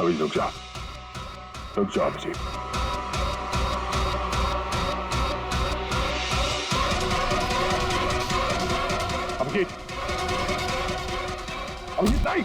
अभी रुक जा अभिजीत। अभिजीत अभिजीत नहीं।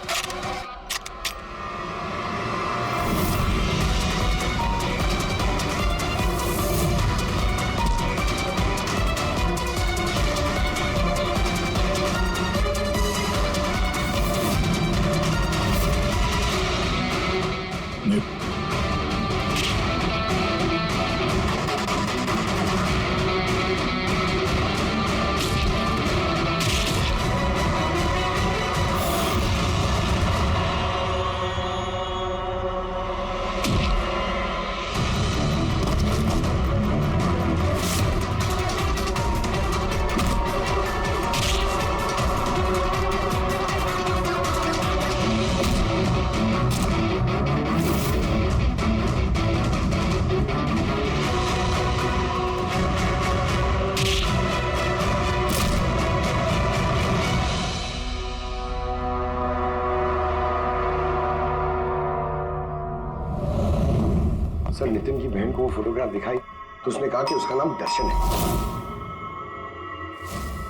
सर, नितिन की बहन को वो फोटोग्राफ दिखाई तो उसने कहा कि उसका नाम दर्शन है।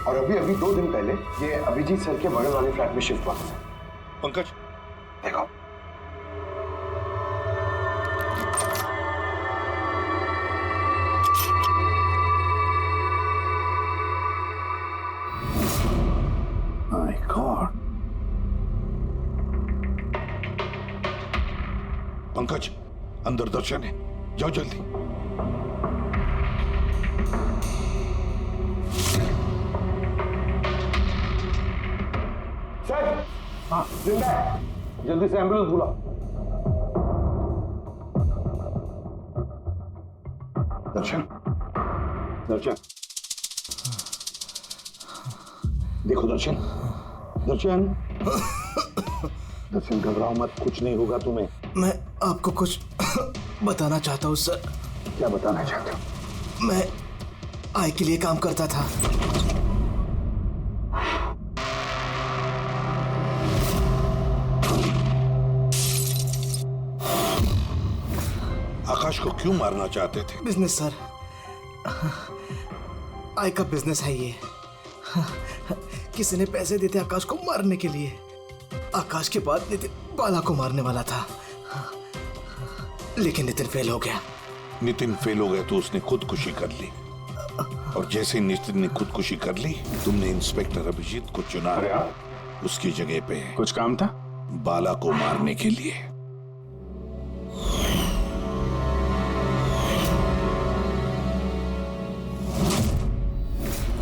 और अभी अभी 2 दिन पहले ये अभिजीत सर के बगल वाले फ्लैट में शिफ्ट हुआ था। पंकज देखो, माय गॉड। पंकज अंदर दर्शन है, जाओ जल्दी। सर, हाँ जिंदा है, जल्दी से एम्बुलेंस बुलाओ। दर्शन दर्शन देखो दर्शन दर्शन दर्शन घबराओ मत, कुछ नहीं होगा तुम्हें। मैं आपको कुछ बताना चाहता हूँ सर। क्या बताना चाहते हो? मैं आय के लिए काम करता था। आकाश को क्यों मारना चाहते थे? बिजनेस सर, आय का बिजनेस है ये। किसी ने पैसे देते आकाश को मारने के लिए। आकाश के बाद नितिन बाला को मारने वाला था, लेकिन नितिन फेल हो गया। नितिन फेल हो गया तो उसने खुदकुशी कर ली, और जैसे ही नितिन ने खुदकुशी कर ली, तुमने इंस्पेक्टर अभिजीत को चुना उसकी जगह पे। कुछ काम था? बाला को मारने के लिए।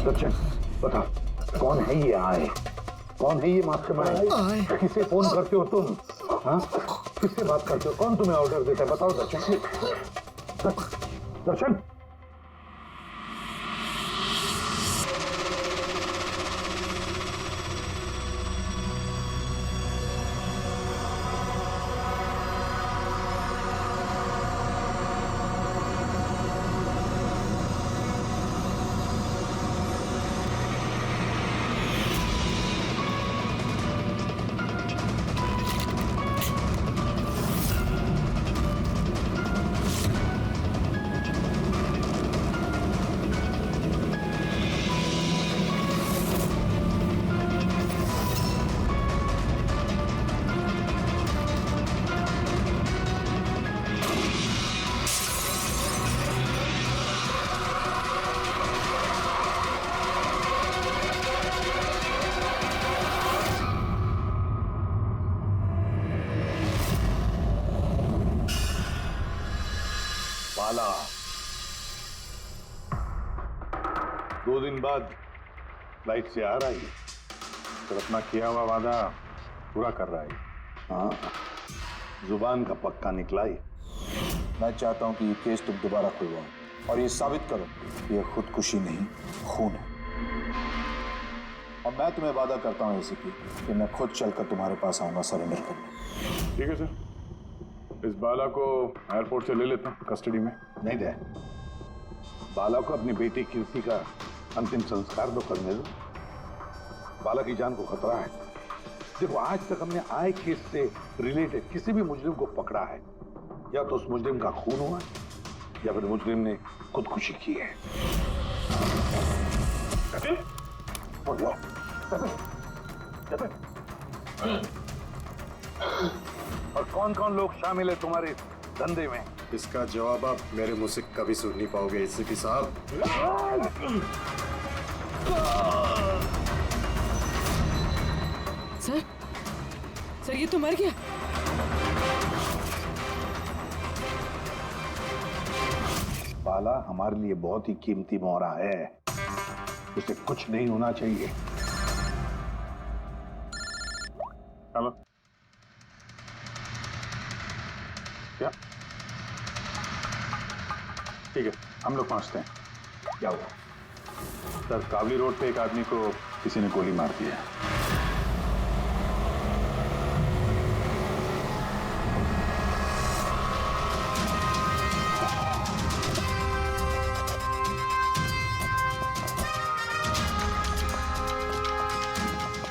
दर्शन, बता कौन है ये आए? कौन है ये मास्टरमाइंड? आए किसे फोन करते हो तुम? हाँ, किससे बात करते हो? कौन तुम्हें ऑर्डर देता है? बताओ दर्शन। दर्शन, बाला 2 दिन बाद फ्लाइट से आ रहा है, तो अपना किया हुआ वादा पूरा कर रहा है। हाँ, जुबान का पक्का निकला ही। मैं चाहता हूं कि ये केस तुम दोबारा खुलवाओ और ये साबित करो कि ये खुदकुशी नहीं, खून है। और मैं तुम्हें वादा करता हूं एसीपी कि मैं खुद चलकर तुम्हारे पास आऊंगा सरेंडर करने। ठीक है सर, इस बाला को एयरपोर्ट से ले लेता हूँ कस्टडी में। नहीं दे, बाला को अपनी बेटी कीर्ति का अंतिम संस्कार तो करने दो। बाला की जान को खतरा है। देखो आज तक हमने आए केस से रिलेटेड किसी भी मुजरिम को पकड़ा है, या तो उस मुजरिम का खून हुआ या फिर मुजरिम ने खुदकुशी की है। बोलो। और कौन कौन लोग शामिल है तुम्हारे धंधे में? इसका जवाब आप मेरे मुंह से कभी सुन नहीं पाओगे एसीपी साहब। सर ये तो मर गया। बाला हमारे लिए बहुत ही कीमती मोहरा है, उसे कुछ नहीं होना चाहिए। हेलो, क्या? ठीक है, हम लोग पहुंचते हैं। क्या हुआ? सर, कावली रोड पे एक आदमी को किसी ने गोली मार दी है।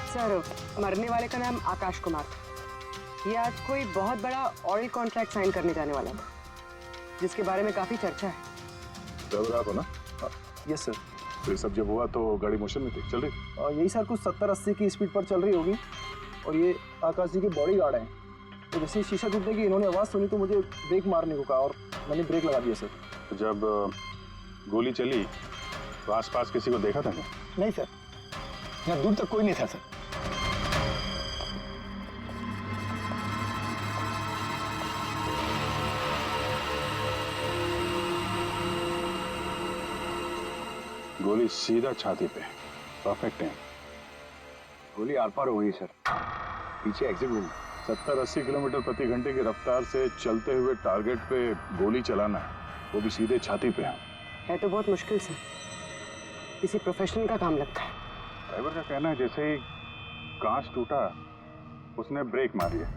सर, मरने वाले का नाम आकाश कुमार था। ये आज कोई बहुत बड़ा ऑयल कॉन्ट्रैक्ट साइन करने जाने वाला था, जिसके बारे में काफी चर्चा है। ड्राइवर आप हो ना? Yes sir. तो ये सब जब हुआ तो गाड़ी मोशन में थी, चल रही? यही सर कुछ 70-80 की स्पीड पर चल रही होगी, और ये आकाश जी के बॉडी गार्ड हैं। तो जैसे ही शीशा टूटने की इन्होंने आवाज़ सुनी तो मुझे ब्रेक मारने को कहा और मैंने ब्रेक लगा दिया सर। तो जब गोली चली तो आसपास किसी को देखा था क्या? नहीं सर, यहाँ दूर तक कोई नहीं था सर। गोली सीधा छाती पे, परफेक्ट है। गोली आर पार हो गई सर, पीछे एग्जिट हुई। 70-80 किलोमीटर प्रति घंटे की रफ्तार से चलते हुए टारगेट पे गोली चलाना, वो भी सीधे छाती पे है तो बहुत मुश्किल सर, किसी प्रोफेशनल का काम लगता है। ड्राइवर का कहना है जैसे ही कांच टूटा उसने ब्रेक मारी है,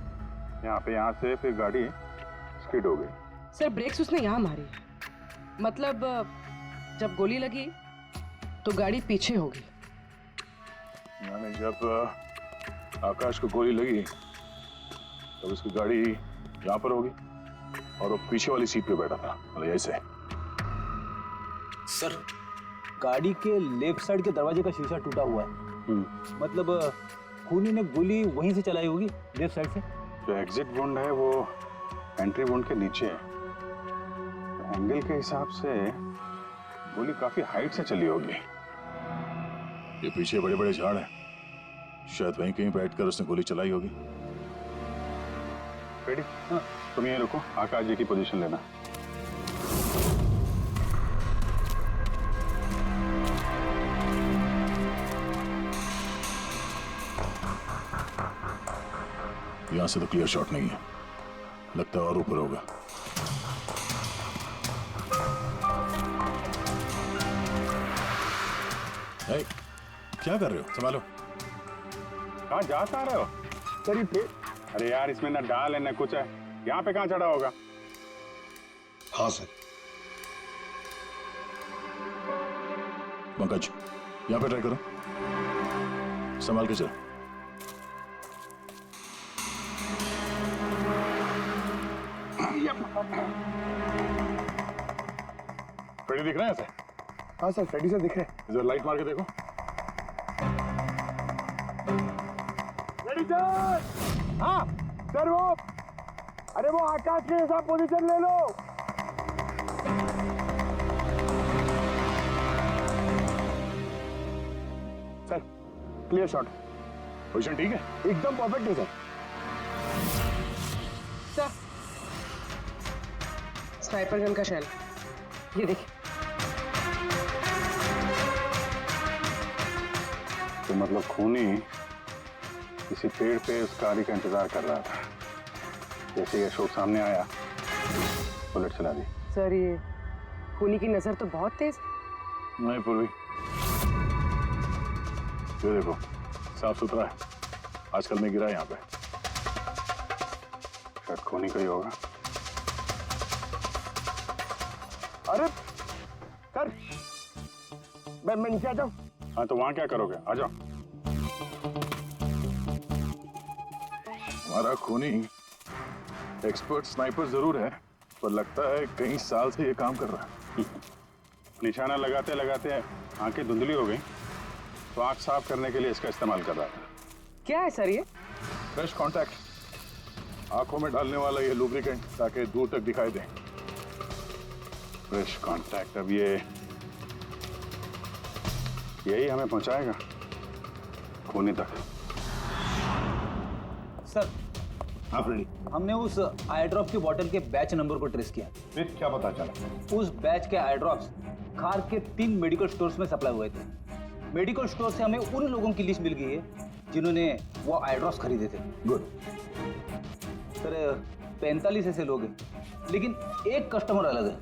यहाँ से फिर गाड़ी स्किड हो गई। सर, ब्रेक्स उसने यहाँ मारी, मतलब जब गोली लगी तो गाड़ी पीछे होगी। मैंने जब आकाश को गोली लगी तब तो उसकी गाड़ी यहाँ पर होगी और वो पीछे वाली सीट पे बैठा था, मतलब ऐसे। सर, गाड़ी के लेफ्ट साइड के दरवाजे का शीशा टूटा हुआ है, मतलब खूनी ने गोली वहीं से चलाई होगी, लेफ्ट साइड से। जो एग्जिट वुंड है वो एंट्री वुंड के नीचे है, तो एंगल के हिसाब से गोली काफी हाइट से चली होगी। ये पीछे बड़े बड़े झाड़ हैं, शायद वहीं कहीं बैठकर उसने गोली चलाई होगी। रेडी? हाँ। तुम यहीं रुको, आकाश जी की पोजीशन लेना। यहां से तो क्लियर शॉट नहीं है, लगता है और ऊपर होगा। hey, क्या कर रहे हो? संभालो। कहाँ जा रहे हो? सर पे। अरे यार, इसमें ना डाल है ना कुछ है, यहाँ पे कहाँ चढ़ा होगा? हाँ सर। पंकज, यहाँ पे ट्राई करो, संभाल के चलो। फ्रेडी दिख रहे हैं ऐसे? हाँ सर, फ्रेडी सर दिख रहे हैं। इधर लाइट मार के देखो। Freddy sir! हाँ सर, वो अरे वो आकाश के साथ पोजीशन ले लो। Sir, clear shot. पोजीशन ठीक है? एकदम परफेक्ट है सर। सर, स्नाइपर गन का शेल, ये देखिए। तो मतलब खूनी किसी पेड़ पे उस गाड़ी का इंतजार कर रहा था, जैसे ही अशोक सामने आया बुलेट चला दी। सर, ये खूनी की नजर तो बहुत तेज है। नहीं पूर्वी, ये देखो साफ सुथरा है, आजकल में गिरा है यहाँ पे, शायद खूनी का ही होगा। अरे सर, मैं नीचे आ जाऊं? हाँ तो वहां क्या करोगे? आ जाओ। हमारा खूनी एक्सपर्ट स्नाइपर जरूर है, पर लगता है कई साल से ये काम कर रहा है। निशाना लगाते लगाते आंखें धुंधली हो गई, तो आंख साफ करने के लिए इसका इस्तेमाल कर रहा था। क्या है सर ये? फ्रेश कांटेक्ट, आंखों में डालने वाला ये लुब्रिकेंट, ताकि दूर तक दिखाई दे। फ्रेश कांटेक्ट, अब यही हमें पहुंचाएगा खूनी तक। सर, हाँ फ्रेडी, हमने उस आई ड्रॉप की बोतल के बैच नंबर को ट्रेस किया। फिर क्या पता चला? उस बैच के आई ड्रॉप्स खार के 3 मेडिकल स्टोर्स में सप्लाई हुए थे। मेडिकल स्टोर से हमें उन लोगों की लिस्ट मिल गई है जिन्होंने वो आई ड्रॉप्स खरीदे थे। गुड। सर 45 ऐसे लोग हैं, लेकिन एक कस्टमर अलग है।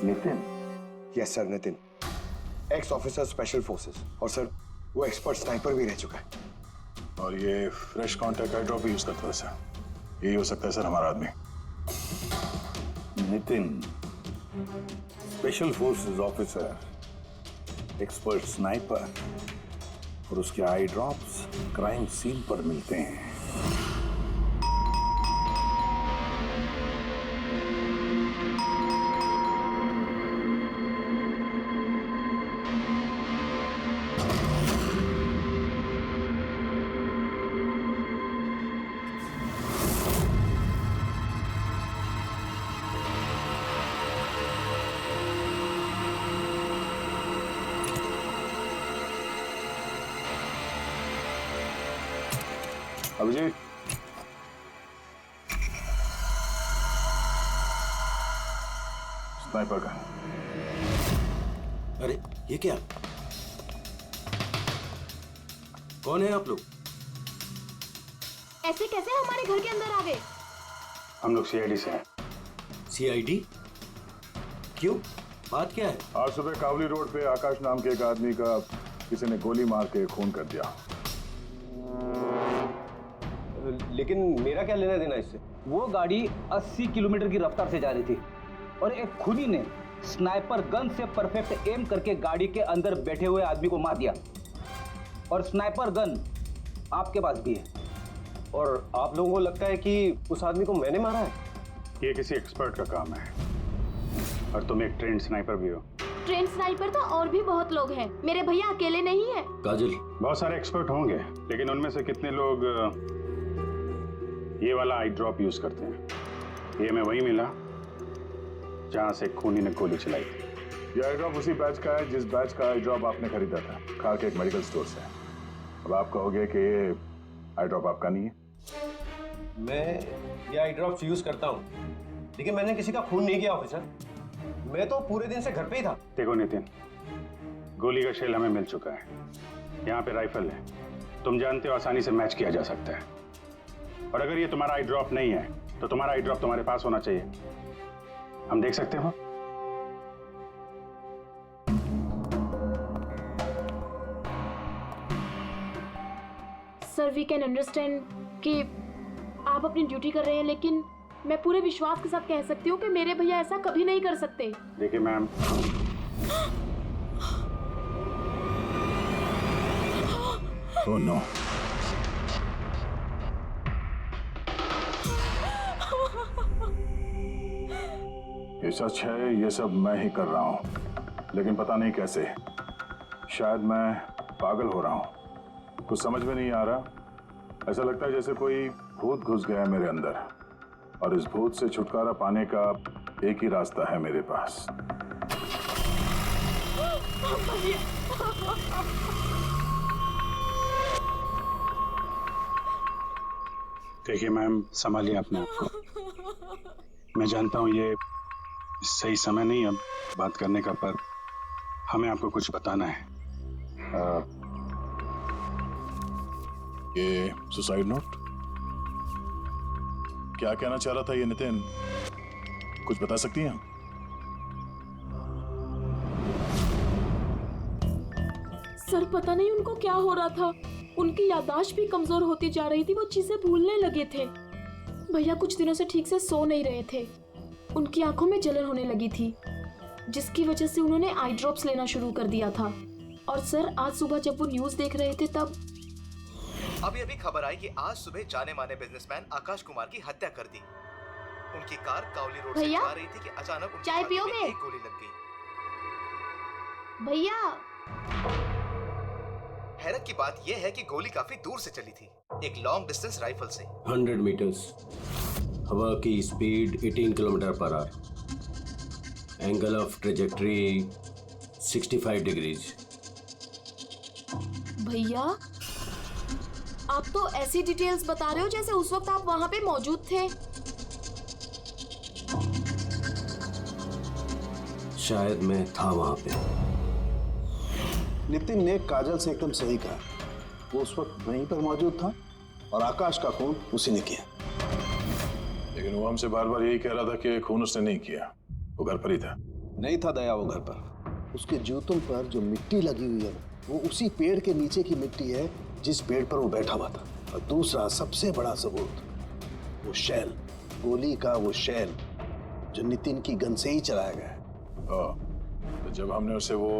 Nitin? Yes sir, Nitin, x officer special forces, और सर वो एक्सपर्ट स्नाइपर भी रह चुका है। और ये फ्रेश कांटेक्ट आई ड्रॉप यूज करता है सर। यही हो सकता है सर हमारा आदमी। Nitin, special forces officer, expert sniper और उसके आई ड्रॉप्स क्राइम सीन पर मिलते हैं। अभिजीत, स्नाइपर का। अरे ये क्या? कौन है आप लोग? ऐसे कैसे हमारे घर के अंदर आ गए? हम लोग सीआईडी से हैं। सीआईडी? क्यों? बात क्या है? आज सुबह कावली रोड पे आकाश नाम के एक आदमी का किसी ने गोली मार के खून कर दिया। लेकिन मेरा क्या लेना देना इससे? वो गाड़ी 80 किलोमीटर की रफ्तार से जा रही थी और एक खूनी ने स्नाइपर गन से परफेक्ट एम करके गाड़ी के अंदर बैठे हुए आदमी को मार दिया। और स्नाइपर गन आपके पास भी है। और आप लोगों को लगता है कि उस आदमी को मैंने मारा है? ये किसी एक्सपर्ट का काम है, और तुम एक ट्रेंड स्नाइपर भी हो। ट्रेन स्नाइपर तो और भी बहुत लोग हैं, मेरे भैया अकेले नहीं है। काजल, बहुत सारे एक्सपर्ट होंगे, लेकिन उनमें से कितने लोग ये वाला आई ड्रॉप यूज करते हैं? ये हमें वही मिला जहां से खूनी ने गोली चलाई थी। ये आई ड्रॉप उसी बैच का है जिस बैच का आई ड्रॉप आपने खरीदा था खार के एक मेडिकल स्टोर से। अब आप कहोगे कि ये आई ड्रॉप आपका नहीं है। मैं ये आई ड्रॉप्स यूज करता हूँ, लेकिन मैंने किसी का खून नहीं किया ऑफिसर। मैं तो पूरे दिन से घर पे ही था। देखो नितिन, गोली का शेल हमें मिल चुका है, यहाँ पे राइफल है, तुम जानते हो आसानी से मैच किया जा सकता है। और अगर ये तुम्हारा आई ड्रॉप नहीं है तो तुम्हारा आई ड्रॉप तुम्हारे पास होना चाहिए। हम देख सकते हो? सर वी कैन अंडरस्टैंड कि आप अपनी ड्यूटी कर रहे हैं, लेकिन मैं पूरे विश्वास के साथ कह सकती हूँ कि मेरे भैया ऐसा कभी नहीं कर सकते। देखिए मैम, ओह नो, ये सच है, ये सब मैं ही कर रहा हूँ, लेकिन पता नहीं कैसे। शायद मैं पागल हो रहा हूँ, कुछ समझ में नहीं आ रहा। ऐसा लगता है जैसे कोई भूत घुस गया है मेरे अंदर, और इस भूत से छुटकारा पाने का एक ही रास्ता है मेरे पास। देखिए मैम, संभालिए अपने आप को। मैं जानता हूँ ये सही समय नहीं अब बात करने का, पर हमें आपको कुछ बताना है। ये सुसाइड नोट? क्या कहना चाह रहा था ये नितिन, कुछ बता सकती हैं? सर पता नहीं उनको क्या हो रहा था, उनकी याददाश्त भी कमजोर होती जा रही थी, वो चीजें भूलने लगे थे। भैया कुछ दिनों से ठीक से सो नहीं रहे थे, उनकी आंखों में जलन होने लगी थी, जिसकी वजह से उन्होंने आई ड्रॉप्स लेना शुरू कर दिया था। और सर आज सुबह जब वो न्यूज़ देख रहे थे तब अभी खबर आई कि आज सुबह जाने माने बिजनेसमैन आकाश कुमार की हत्या कर दी। उनकी कार कावली रोड से भैया, जा रही थी कि अचानक उनकी चाय छाती में पियोगे? एक गोली लग गई। भैया हैरत की बात यह है कि गोली काफी दूर से चली थी, एक लॉन्ग डिस्टेंस राइफल से। 100 मीटर्स, हवा की speed 18 kilometre per hour, angle of trajectory 65 degrees. भैया आप तो ऐसी डिटेल्स बता रहे हो जैसे उस वक्त आप वहां पे मौजूद थे। शायद मैं था वहां पे। नितिन ने काजल से एकदम सही कहा, वो उस वक्त वहीं पर मौजूद था और आकाश का खून उसी ने किया। लेकिन वो हमसे बार बार यही कह रहा था कि खून उसने नहीं किया, वो घर पर ही था। नहीं था दया वो घर पर। उसके जूतों पर जो मिट्टी लगी हुई है वो उसी पेड़ के नीचे की मिट्टी है जिस पेड़ पर वो बैठा हुआ था। और दूसरा सबसे बड़ा सबूत, वो शैल, गोली का वो शैल जो नितिन की गन से ही चलाया गया है। तो जब हमने उसे वो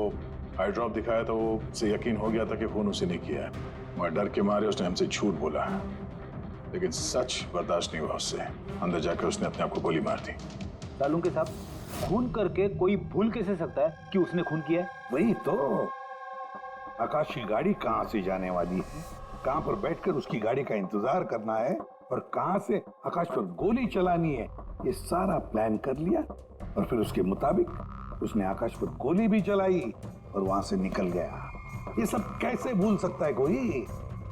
आई ड्रॉप दिखाया तो वो उसे यकीन हो गया था कि खून उसी ने किया है, मगर डर के मारे उसने हमसे झूठ बोला। लेकिन सच बर्दाश्त नहीं हुआ उससे, अंदर जाकर उसने अपने आप को गोली मार दी। सालून के साहब, खून करके कोई भूल कैसे सकता है कि उसने खून किया है? वही तो, आकाश की गाड़ी कहाँ से जाने वाली है, कहाँ पर बैठकर उसकी गाड़ी का इंतजार करना है और कहाँ से आकाश पर गोली चलानी है, ये सारा प्लान कर लिया। और फिर उसके मुताबिक उसने आकाश पर गोली भी चलाई और वहां से निकल गया। ये सब कैसे भूल सकता है कोई?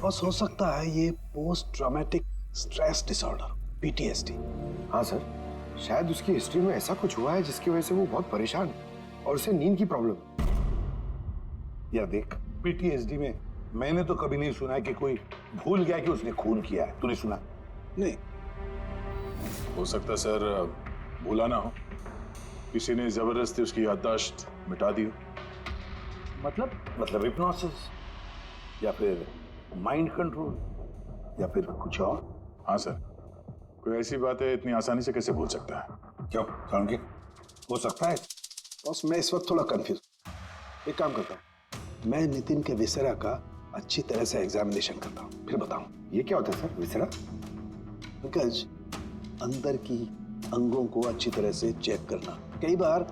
बस हो सकता है ये post traumatic stress disorder, PTSD। हाँ सर, शायद उसकी हिस्ट्री में ऐसा कुछ हुआ है जिसकी वजह से वो बहुत परेशान है और उसे नींद की प्रॉब्लम। या देख, PTSD में मैंने तो कभी नहीं सुना है कि कोई भूल गया कि उसने खून किया है। तूने सुना? नहीं। हो सकता सर भूला ना हो, किसी ने जबरदस्ती उसकी याददाश्त मिटा दी हो। मतलब हिप्नोसिस या फिर माइंड कंट्रोल या फिर कुछ और। हाँ सर, कोई ऐसी बात है इतनी आसानी से कैसे भूल सकता है? क्यों समझे? हो सकता है। बस मैं इस वक्त थोड़ा कंफ्यूज। एक काम करता हूँ, मैं नितिन के विसरा का अच्छी तरह से एग्जामिनेशन करता हूँ, फिर बताऊँ। ये क्या होता है सर, विसरा? पंकज, अंदर की अंगों को अच्छी तरह से चेक करना। कई बार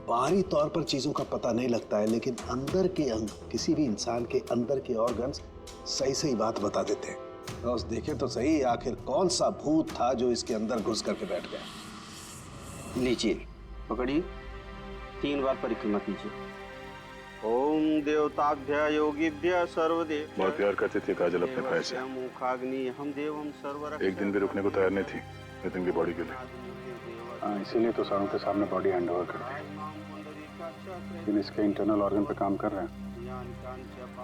बाहरी तौर पर चीजों का पता नहीं लगता है, लेकिन अंदर के अंग, किसी भी इंसान के अंदर के ऑर्गन्स सही सही बात बता देते हैं। बस देखें तो सही, आखिर कौन सा भूत था जो इसके अंदर घुस करके बैठ गया। लीजिए, पकड़िए, 3 बार परिक्रमा कीजिए। ओम देवताभ्य योगिभ्य सर्वदेव। बहुत प्यार करती थी काजल अपने भाई से। मुखाग्नि हम देवम सर्वर। एक दिन भी रुकने को तैयार नहीं थी नितिन की बॉडी के लिए। हाँ, इसीलिए तो सारों के सामने बॉडी हैंड ओवर कर दी। लेकिन इसके इंटरनल ऑर्गन पे काम कर रहे हैं।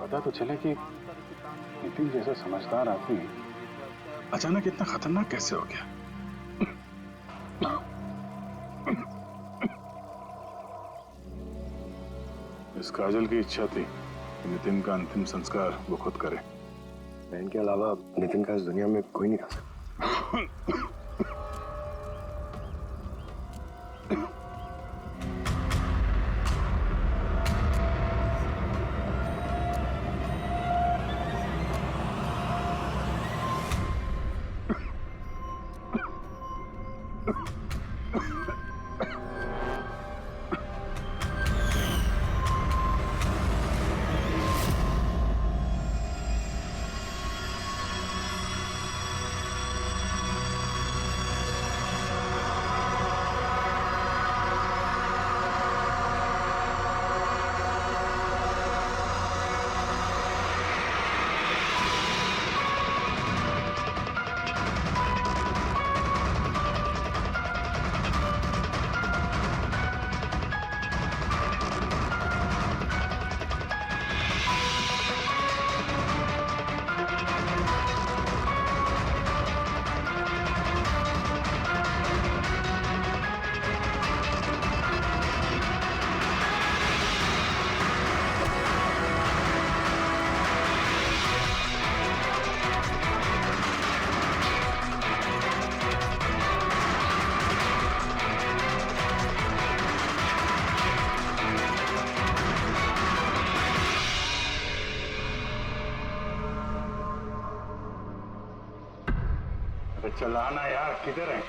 पता तो चले कि नितिन जैसा समझदार आदमी अचानक इतना खतरनाक कैसे हो गया। इस काजल की इच्छा थी कि नितिन का अंतिम संस्कार वो खुद करे। बहन के अलावा नितिन का इस दुनिया में कोई नहीं कर सकता। चलाना यार, किधर है?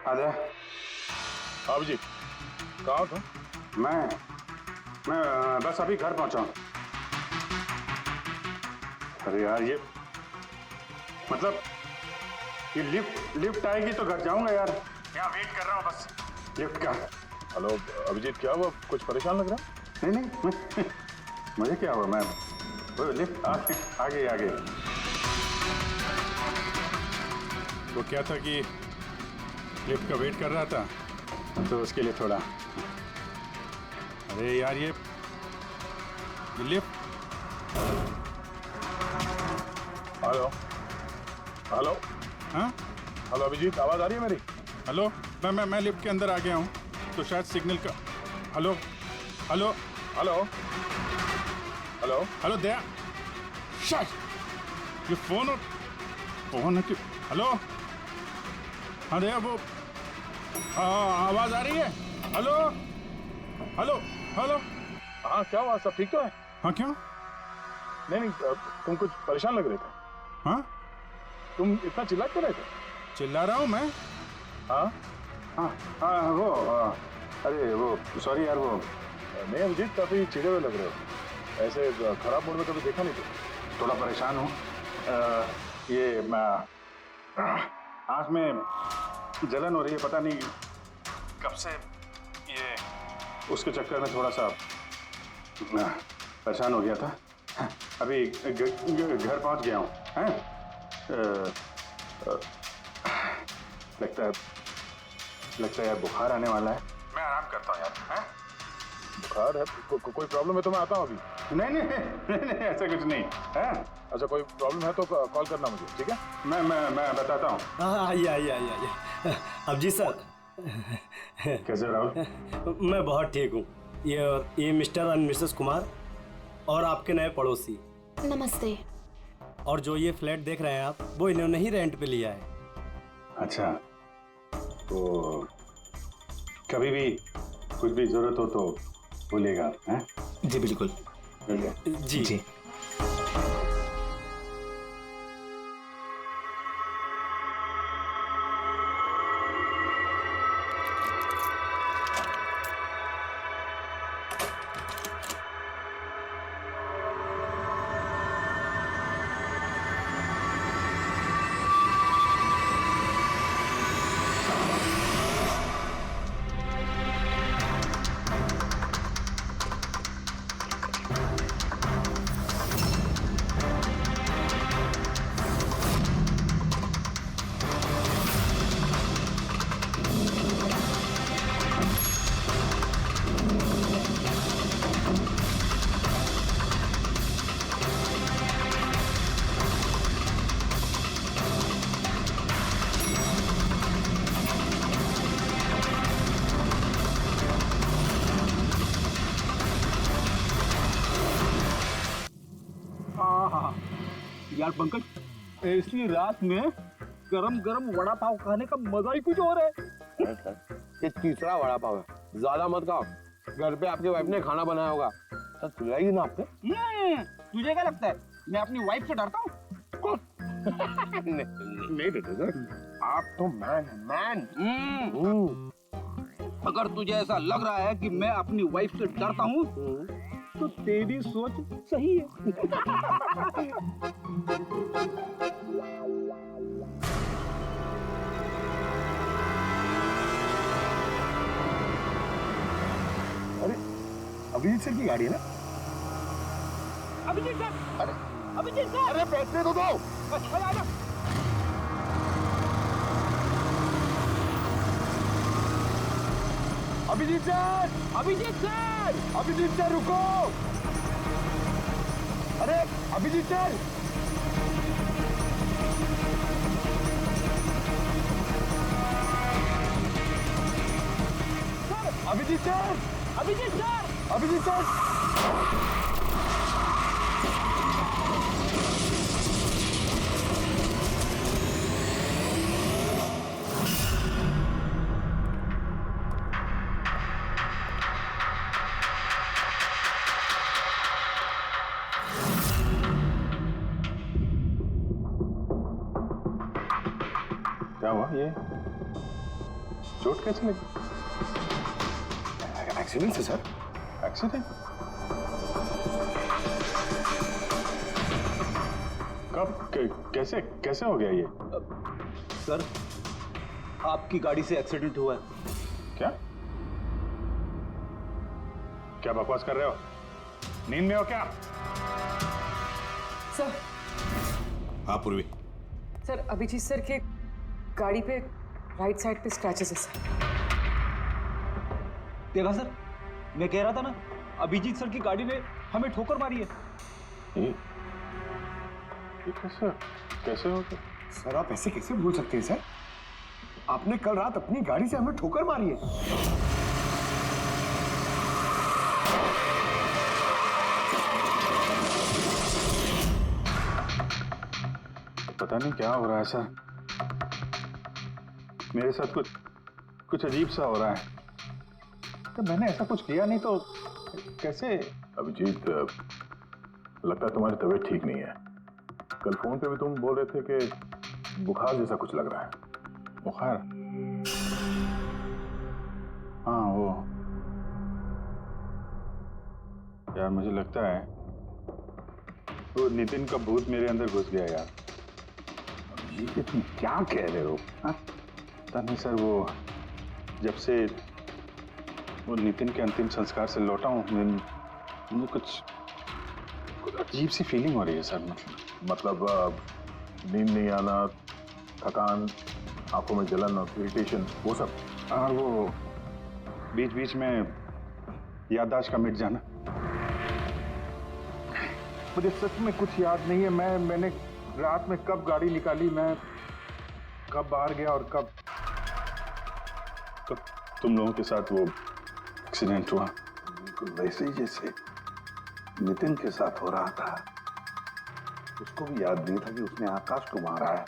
आजा। अभिजीत कहाँ था? मैं बस अभी घर पहुंचा हूं। अरे यार ये मतलब ये लिफ्ट आएगी तो घर जाऊंगा यार। यहाँ वेट कर रहा हूँ बस लिफ्ट का। हेलो अभिजीत, क्या हुआ? कुछ परेशान लग रहा? नहीं मुझे क्या हुआ, मैं वो लिफ्ट आगे। तो क्या था कि लिफ्ट का वेट कर रहा था तो उसके लिए थोड़ा। अरे यार ये लिफ्ट। हेलो हाँ हेलो अभिजीत, आवाज आ रही है मेरी? हेलो मैं लिफ्ट के अंदर आ गया हूँ तो शायद सिग्नल का। हेलो दया, शायद ये फोन है कि। हेलो हाँ दया, वो आवाज आ रही है? हेलो हाँ क्या हुआ, सब ठीक तो है? हाँ क्यों? नहीं तुम कुछ परेशान लग रहे थे। हाँ तुम इतना चिल्ला क्यों रहे थे? चिल्ला रहा हूँ मैं। हाँ वो अरे वो सॉरी यार, वो नहीं अभिजीत, काफी चिड़े हुए लग रहे हो, ऐसे खराब मूड में कभी देखा नहीं था। थोड़ा परेशान हूँ। ये आँख में जलन हो रही है, पता नहीं कब से। ये उसके चक्कर में थोड़ा सा परेशान हो गया था। अभी घर पहुंच गया हूँ। लगता है यार बुखार आने वाला है। मैं आराम करता हूँ यार। बुखार है? कोई प्रॉब्लम है तो मैं आता हूँ अभी। नहीं ऐसा कुछ नहीं है। अच्छा कोई प्रॉब्लम है तो कॉल करना मुझे, ठीक है? मैं बताता हूँ। आइए अब जी सर। कैसे राहुल? मैं बहुत ठीक हूँ। ये मिस्टर एंड मिसेस कुमार और आपके नए पड़ोसी। नमस्ते। और जो ये फ्लैट देख रहे हैं आप, वो इन्होंने ही रेंट पे लिया है। अच्छा, तो कभी भी कुछ भी जरूरत हो तो बोलिएगा। जी बिल्कुल। जी। यार पंकज, ऐसी रात में गरम गरम वड़ा पाव खाने का मजा ही कुछ और है। ये तीसरा वड़ा पाव है, ज्यादा मत खाओ। घर पे आपकी वाइफ ने खाना बनाया होगा, तो खिलाएगी ना आपको। तुझे क्या लगता है मैं अपनी वाइफ से डरता हूँ? नहीं बेटे सर, आप तो मैन। अगर तुझे ऐसा लग रहा है कि मैं अपनी वाइफ से डरता हूँ तो तेरी सोच सही है। अरे अभिजीत सर की गाड़ी है ना? अभिजीत सर, अभिजीत सर, अरे बैठने तो दो। अभिजीत सर रुको। अरे अभिजीत सर, अभिजीत सर। क्या हुआ? ये चोट कैसे लगी? एक्सीडेंट से सर। एक्सीडेंट? कब? कैसे कैसे हो गया ये? सर, आपकी गाड़ी से एक्सीडेंट हुआ है। क्या क्या बकवास कर रहे हो? नींद में हो क्या? सर। हाँ पूर्वी। सर, अभिजीत सर के गाड़ी पे राइट साइड पे स्क्रैचेस है सर। देखा सर, मैं कह रहा था ना, अभिजीत सर की गाड़ी ने हमें ठोकर मारी है। ये कैसे कैसे हो गया? सर आप ऐसे कैसे बोल सकते हैं सर? आपने कल रात अपनी गाड़ी से हमें ठोकर मारी है। पता नहीं क्या हो रहा है सर, मेरे साथ कुछ अजीब सा हो रहा है। तो मैंने ऐसा कुछ किया नहीं तो कैसे? अभिजीत, लगता है तुम्हारी तबीयत ठीक नहीं है। कल फोन पे भी तुम बोल रहे थे कि बुखार जैसा कुछ लग रहा है। बुखार? हाँ वो यार, मुझे लगता है वो नितिन का भूत मेरे अंदर घुस गया यार। ये तुम क्या कह रहे हो? पता नहीं सर, वो जब से वो नितिन के अंतिम संस्कार से लौटा हूँ, मुझे कुछ अजीब सी फीलिंग हो रही है सर। मतलब नींद नहीं आना, थकान, आंखों में जलन और इरिटेशन, वो सब। और वो बीच बीच में याददाश्त का मिट जाना। मुझे सच में कुछ याद नहीं है। मैंने रात में कब गाड़ी निकाली, मैं कब बाहर गया और कब तुम लोगों के साथ वो एक्सीडेंट हुआ। बिल्कुल वैसे ही जैसे नितिन के साथ हो रहा था। उसको भी याद नहीं था कि उसने आकाश को मारा है।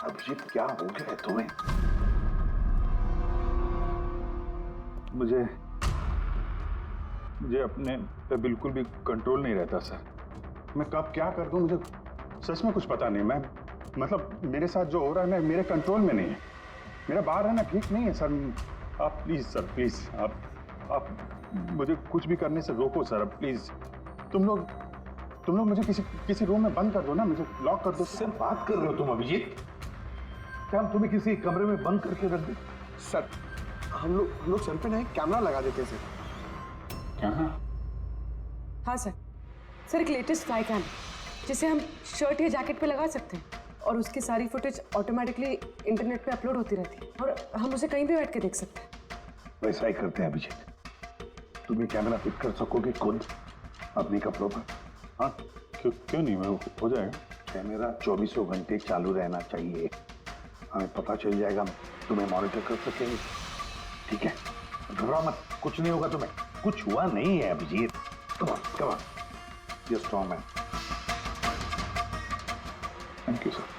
अभिजीत, क्या हो गया है तुम्हें? मुझे अपने पे बिल्कुल भी कंट्रोल नहीं रहता सर। मैं कब क्या कर दूं, मुझे सच में कुछ पता नहीं। मैं मतलब मेरे साथ जो हो रहा है ना, मेरे कंट्रोल में नहीं है। मेरा बाहर रहना ठीक नहीं है सर। आप प्लीज सर, प्लीज आप मुझे कुछ भी करने से रोको सर, प्लीज। तुम लोग मुझे किसी रूम में बंद कर दो ना, मुझे लॉक कर दो। सर बात कर रहे हो तुम अभिजीत? क्या हम तुम्हें किसी कमरे में बंद करके रख दे? सर हम लोग सर पे ना एक कैमरा लगा देते हैं सर। हाँ सर, एक लेटेस्ट फ्लाई कैम जिसे हम शर्ट या जैकेट पे लगा सकते हैं और उसकी सारी फुटेज ऑटोमेटिकली इंटरनेट पे अपलोड होती रहती है और हम उसे कहीं भी बैठ के देख सकते हैं। वैसा ही करते हैं अभिजीत। तुम ये कैमरा फिट कर सकोगे खुद अपने कपड़ों पर? हाँ क्यों नहीं, मैं हो जाएगा। कैमरा 24 घंटे चालू रहना चाहिए। हमें पता चल जाएगा, तुम्हें मॉनिटर कर सकेंगे। ठीक है, घबराओ मत, कुछ नहीं होगा तुम्हें। कुछ हुआ नहीं है Abhijit. Come on, you strong man. Thank you sir.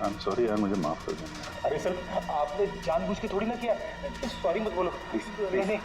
I am sorry यार, मुझे माफ कर देना। अरे सर, आपने जानबूझ के थोड़ी ना किया। सॉरी मत बोलो। नहीं।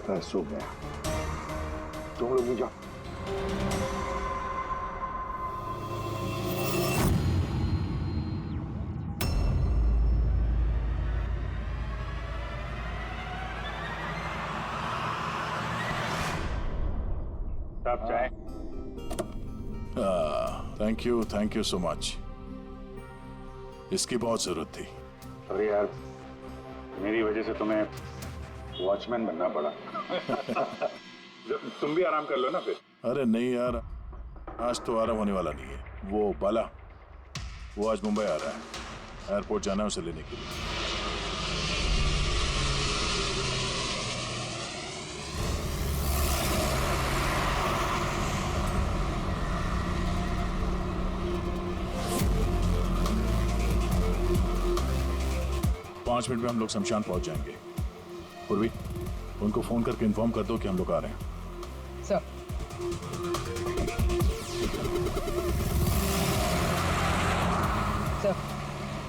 लगता है सो गया। तुम लोग भी जाओ। आप चाय? Thank you so much. इसकी बहुत जरूरत थी। अरे यार, मेरी वजह से तुम्हें वॉचमैन बनना पड़ा। तुम भी आराम कर लो ना फिर। अरे नहीं यार, आज तो आराम होने वाला नहीं है। वो बाला, वो आज मुंबई आ रहा है, एयरपोर्ट जाना है उसे लेने के लिए। 5 मिनट में हम लोग शमशान पहुंच जाएंगे। पूर्वी, उनको फोन करके इन्फॉर्म कर दो कि हम लोग आ रहे हैं। सर। सर,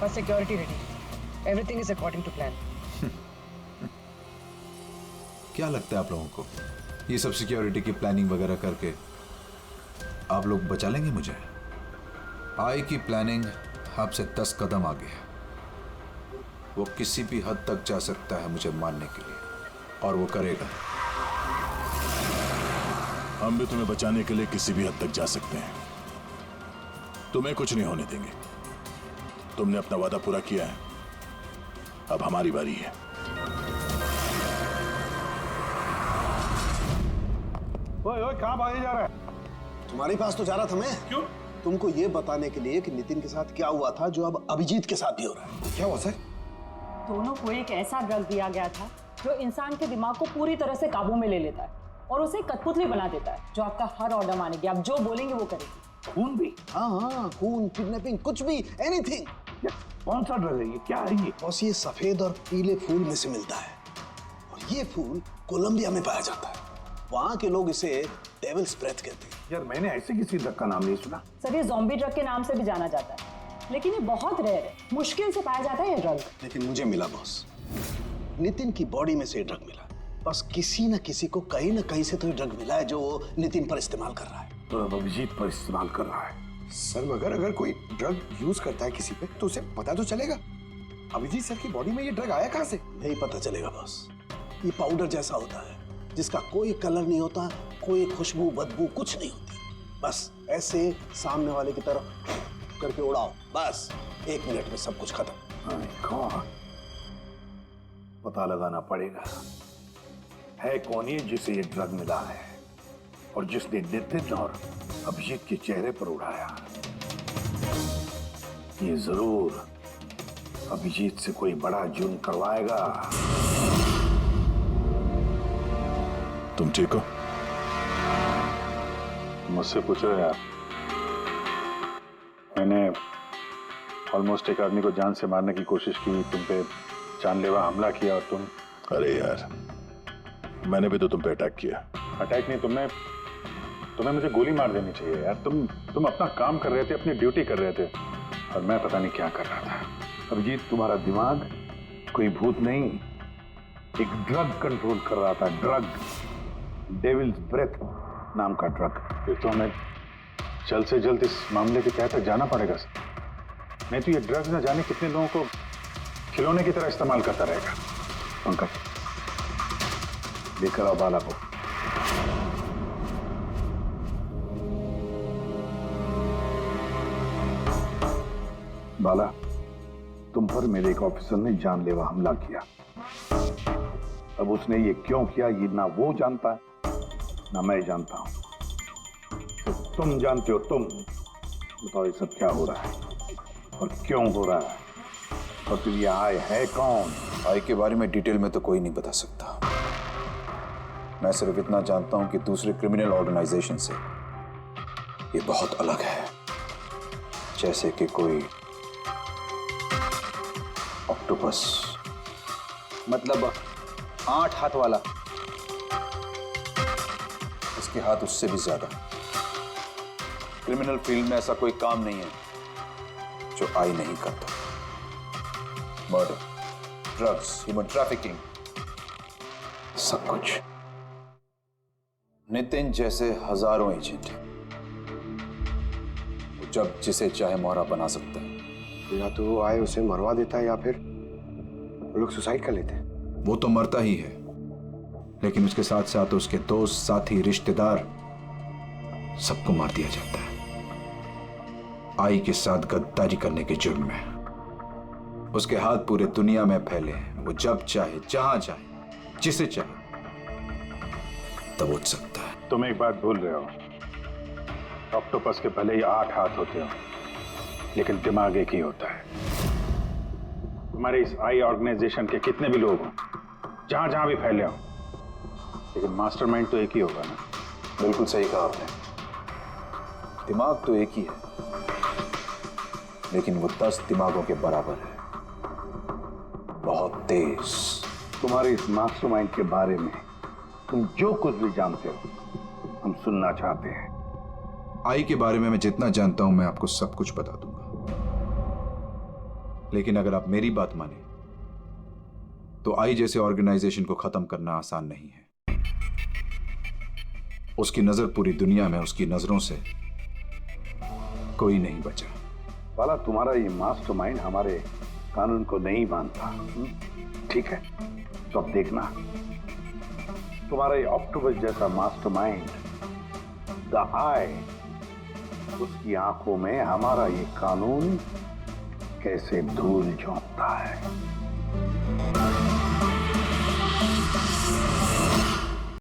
बस security ready. Everything is according to plan. क्या लगता है आप लोगों को, ये सब सिक्योरिटी की प्लानिंग वगैरह करके आप लोग बचा लेंगे मुझे? आई की प्लानिंग आपसे 10 कदम आगे है। वो किसी भी हद तक जा सकता है मुझे मारने के लिए, और वो करेगा। हम भी तुम्हें बचाने के लिए किसी भी हद तक जा सकते हैं। तुम्हें कुछ नहीं होने देंगे। तुमने अपना वादा पूरा किया है, अब हमारी बारी है। ओए कहाँ भागे जा रहा है? तुम्हारे पास तो जा रहा था मैं। क्यों? तुमको ये बताने के लिए कि नितिन के साथ क्या हुआ था जो अब अभिजीत के साथ भी हो रहा है। क्या हुआ सर? दोनों को एक ऐसा ड्रग दिया गया था जो इंसान के दिमाग को पूरी तरह से काबू में ले लेता है और उसे कठपुतली बना देता है, जो आपका हर ऑर्डर मानेगी। आप जो बोलेंगे वो करेगी। खून भी? हाँ, खून, किडनैपिंग, कुछ भी, एनीथिंग। कौन सा ड्रग है ये? क्या है ये? बस ये सफेद और पीले फूल में से मिलता है, और ये फूल कोलंबिया में पाया जाता है। वहाँ के लोग इसे डेविल्स ब्रेथ कहते हैं। यार, मैंने ऐसे किसी ड्रग का नाम नहीं सुना। सर, ये ज़ॉम्बी ड्रग के नाम से भी जाना जाता है, लेकिन ये बहुत रेयर है, मुश्किल से पाया जाता है ये ड्रग। लेकिन मुझे मिला बॉस, नितिन की बॉडी में से ये ड्रग मिला। बस किसी न किसी को कहीं न कहीं से तो ये ड्रग मिला है जो वो नितिन पर इस्तेमाल कर रहा है। तो अब अभिजीत पर इस्तेमाल कर रहा है। सर, मगर अगर कोई ड्रग यूज करता है किसी पे तो उसे पता तो चलेगा। अभिजीत सर की बॉडी में ये ड्रग आया कहाँ से? नहीं पता चलेगा बॉस। ये पाउडर जैसा होता है जिसका कोई कलर नहीं होता, कोई खुशबू बदबू कुछ नहीं होती। बस ऐसे सामने वाले की तरफ करके उड़ाओ, बस 1 मिनट में सब कुछ खत्म। पता लगाना पड़ेगा है कौन ये जिसे ये ड्रग मिला है और जिसने नितिन और अभिजीत के चेहरे पर उड़ाया। ये जरूर अभिजीत से कोई बड़ा जुर्म करवाएगा। तुम ठीक हो? मुझसे पूछो यार। मैंने ऑलमोस्ट एक आदमी को जान से मारने की कोशिश की, तुम पे जानलेवा हमला किया, और तुम। अरे यार, मैंने भी तो तुम पे अटैक किया। अटैक नहीं, तुम्हें मुझे गोली मार देनी चाहिए यार। तुम अपना काम कर रहे थे, अपनी ड्यूटी कर रहे थे, और मैं पता नहीं क्या कर रहा था। अभिजीत, तुम्हारा दिमाग कोई भूत नहीं, एक ड्रग कंट्रोल कर रहा था। ड्रग, डेविल्स ब्रेथ नाम का ड्रग। फिर तो हमें जल्द से जल्द इस मामले के तहत जाना पड़ेगा। नहीं तो ये ड्रग्स न जाने कितने लोगों को खिलौने की तरह इस्तेमाल करता रहेगा। पंकज, लेकर आओ बाला को। बाला, तुम पर मेरे एक ऑफिसर ने जानलेवा हमला किया। अब उसने ये क्यों किया, ये ना वो जानता है ना मैं जानता हूं। तो तुम जानते हो। तुम बताओ ये सब क्या हो रहा है और क्यों हो रहा है, और फिर ये आय है कौन? आई के बारे में डिटेल में तो कोई नहीं बता सकता। मैं सिर्फ इतना जानता हूं कि दूसरे क्रिमिनल ऑर्गेनाइजेशन से ये बहुत अलग है। जैसे कि कोई ऑक्टोपस। मतलब 8 हाथ वाला। इसके हाथ उससे भी ज्यादा। क्रिमिनल फील्ड में ऐसा कोई काम नहीं है जो आई नहीं करता। मर्डर, ड्रग्स, ह्यूमन ट्रैफिकिंग, सब कुछ। नितिन जैसे हजारों एजेंट हैं। वो जब जिसे चाहे मोहरा बना सकता है। या तो वो आए उसे मरवा देता है या फिर वो लोग सुसाइड कर लेते हैं। वो तो मरता ही है, लेकिन उसके साथ साथ उसके दोस्त, साथी, रिश्तेदार सबको मार दिया जाता है आई के साथ गद्दारी करने के जुर्म में। उसके हाथ पूरे दुनिया में फैले हैं। वो जब चाहे, जहां चाहे, जिसे चाहे दबोच सकता है। तुम एक बात भूल रहे हो, ऑक्टोपस के भले ही 8 हाथ होते हो, लेकिन दिमाग एक ही होता है। तुम्हारे इस आई ऑर्गेनाइजेशन के कितने भी लोग हों, जहां जहां भी फैले हो, लेकिन मास्टरमाइंड तो एक ही होगा ना। बिल्कुल सही कहा आपने। दिमाग तो एक ही है, लेकिन वो 10 दिमागों के बराबर है, बहुत तेज। तुम्हारे इस मास्टरमाइंड के बारे में तुम जो कुछ भी जानते हो हम सुनना चाहते हैं। आई के बारे में मैं जितना जानता हूं मैं आपको सब कुछ बता दूंगा, लेकिन अगर आप मेरी बात माने तो आई जैसे ऑर्गेनाइजेशन को खत्म करना आसान नहीं है। उसकी नजर पूरी दुनिया में, उसकी नजरों से कोई नहीं बचा। वाला तुम्हारा ये मास्टरमाइंड हमारे कानून को नहीं मानता, ठीक है? तो अब देखना, तुम्हारा ये ऑक्टोपस जैसा मास्टरमाइंड द आई, उसकी आंखों में हमारा ये कानून कैसे धूल झोंकता है।